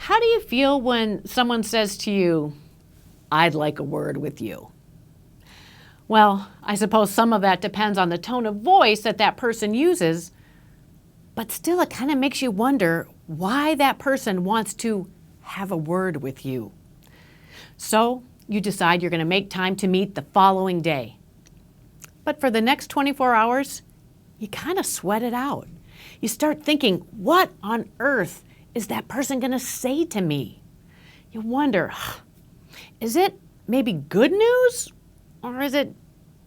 How do you feel when someone says to you, "I'd like a word with you"? Well, I suppose some of that depends on the tone of voice that that person uses, but still it kind of makes you wonder why that person wants to have a word with you. So you decide you're going to make time to meet the following day. But for the next 24 hours, you kind of sweat it out. You start thinking, what on earth is that person going to say to me? You wonder, is it maybe good news or is it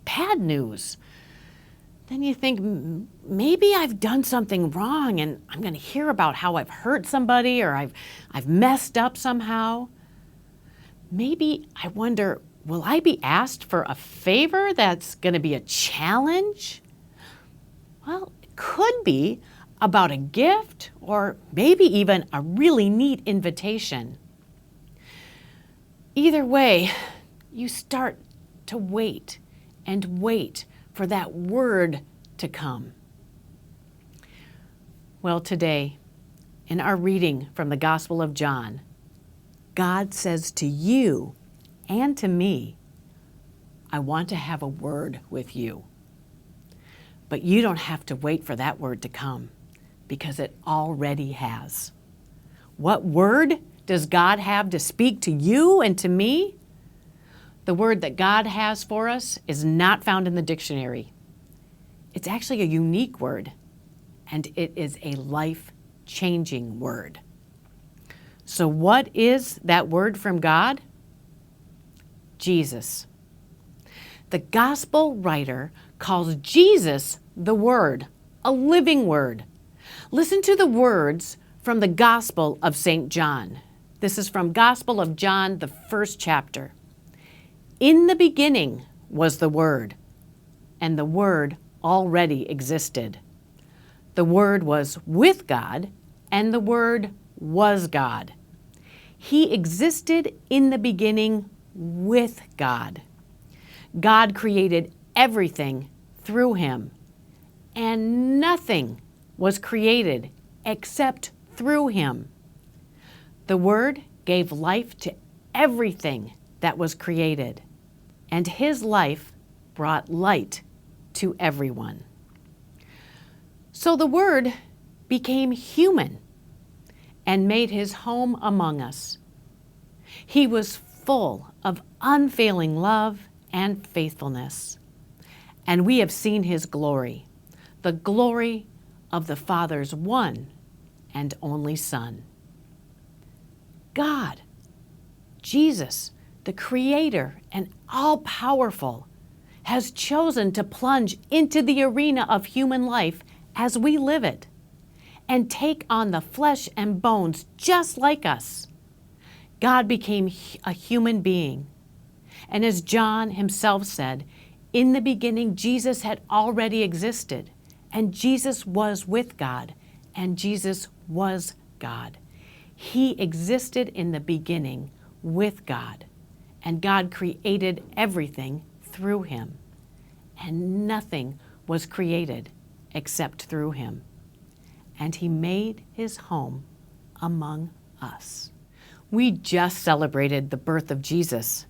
bad news? Then you think, maybe I've done something wrong and I'm going to hear about how I've hurt somebody or I've messed up somehow. Maybe I wonder, will I be asked for a favor that's going to be a challenge? Well, it could be about a gift or maybe even a really neat invitation. Either way, you start to wait and wait for that word to come. Well, today, in our reading from the Gospel of John, God says to you and to me, I want to have a word with you. But you don't have to wait for that word to come because it already has. What word does God have to speak to you and to me? The word that God has for us is not found in the dictionary. It's actually a unique word, and it is a life-changing word. So what is that word from God? Jesus. The gospel writer calls Jesus the Word, a living word. Listen to the words from the Gospel of St. John. This is from Gospel of John, the 1st chapter. In the beginning was the Word, and the Word already existed. The Word was with God, and the Word was God. He existed in the beginning with God. God created everything through him, and nothing was created except through him. The Word gave life to everything that was created, and his life brought light to everyone. So the Word became human and made his home among us. He was full of unfailing love and faithfulness, and we have seen his glory, the glory of the Father's one and only Son. God, Jesus, the Creator and all-powerful, has chosen to plunge into the arena of human life as we live it and take on the flesh and bones just like us. God became a human being. And as John himself said, in the beginning, Jesus had already existed, and Jesus was with God, and Jesus was God. He existed in the beginning with God, and God created everything through him, and nothing was created except through him. And he made his home among us. We just celebrated the birth of Jesus.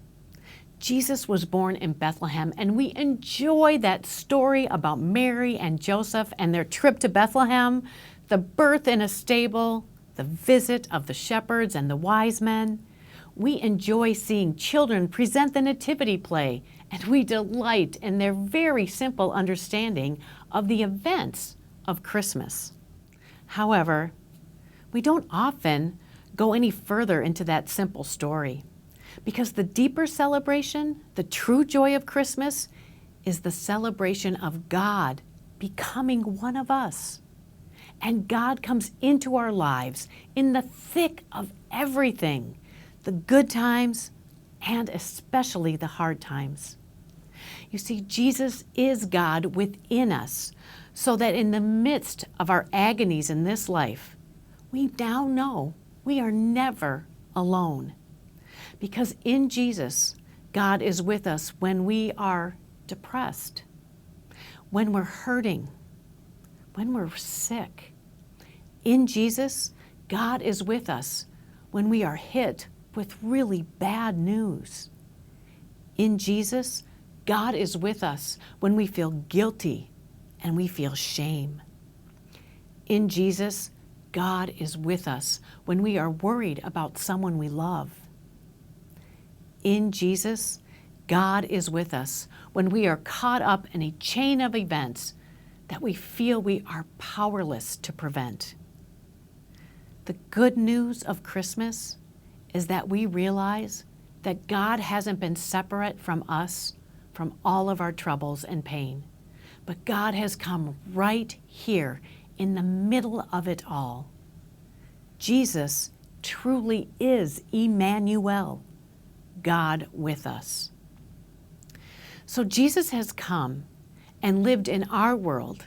Jesus was born in Bethlehem, and we enjoy that story about Mary and Joseph and their trip to Bethlehem, the birth in a stable, the visit of the shepherds and the wise men. We enjoy seeing children present the nativity play, and we delight in their very simple understanding of the events of Christmas. However, we don't often go any further into that simple story, because the deeper celebration, the true joy of Christmas, is the celebration of God becoming one of us. And God comes into our lives in the thick of everything, the good times and especially the hard times. You see, Jesus is God within us, so that in the midst of our agonies in this life, we now know we are never alone. Because in Jesus, God is with us when we are depressed, when we're hurting, when we're sick. In Jesus, God is with us when we are hit with really bad news. In Jesus, God is with us when we feel guilty and we feel shame. In Jesus, God is with us when we are worried about someone we love. In Jesus, God is with us when we are caught up in a chain of events that we feel we are powerless to prevent. The good news of Christmas is that we realize that God hasn't been separate from us from all of our troubles and pain, but God has come right here in the middle of it all. Jesus truly is Emmanuel, God with us. So Jesus has come and lived in our world.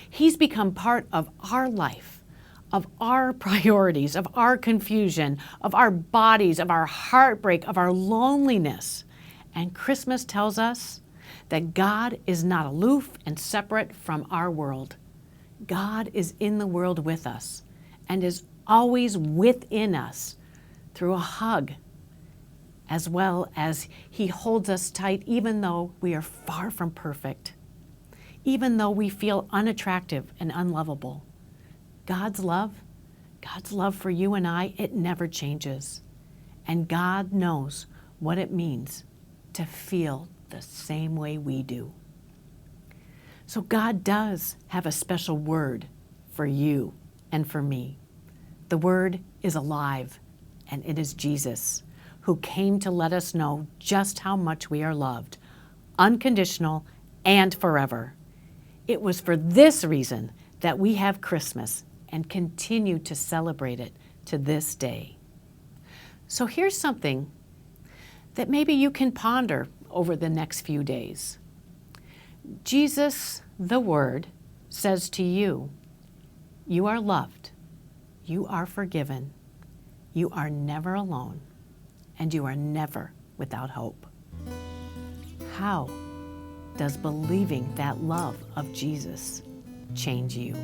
He's become part of our life, of our priorities, of our confusion, of our bodies, of our heartbreak, of our loneliness. And Christmas tells us that God is not aloof and separate from our world. God is in the world with us and is always within us through a hug, as well as He holds us tight even though we are far from perfect, even though we feel unattractive and unlovable. God's love for you and I, it never changes. And God knows what it means to feel the same way we do. So God does have a special word for you and for me. The word is alive, and it is Jesus, who came to let us know just how much we are loved, unconditional and forever. It was for this reason that we have Christmas and continue to celebrate it to this day. So here's something that maybe you can ponder over the next few days. Jesus, the Word, says to you, you are loved, you are forgiven, you are never alone, and you are never without hope. How does believing that love of Jesus change you?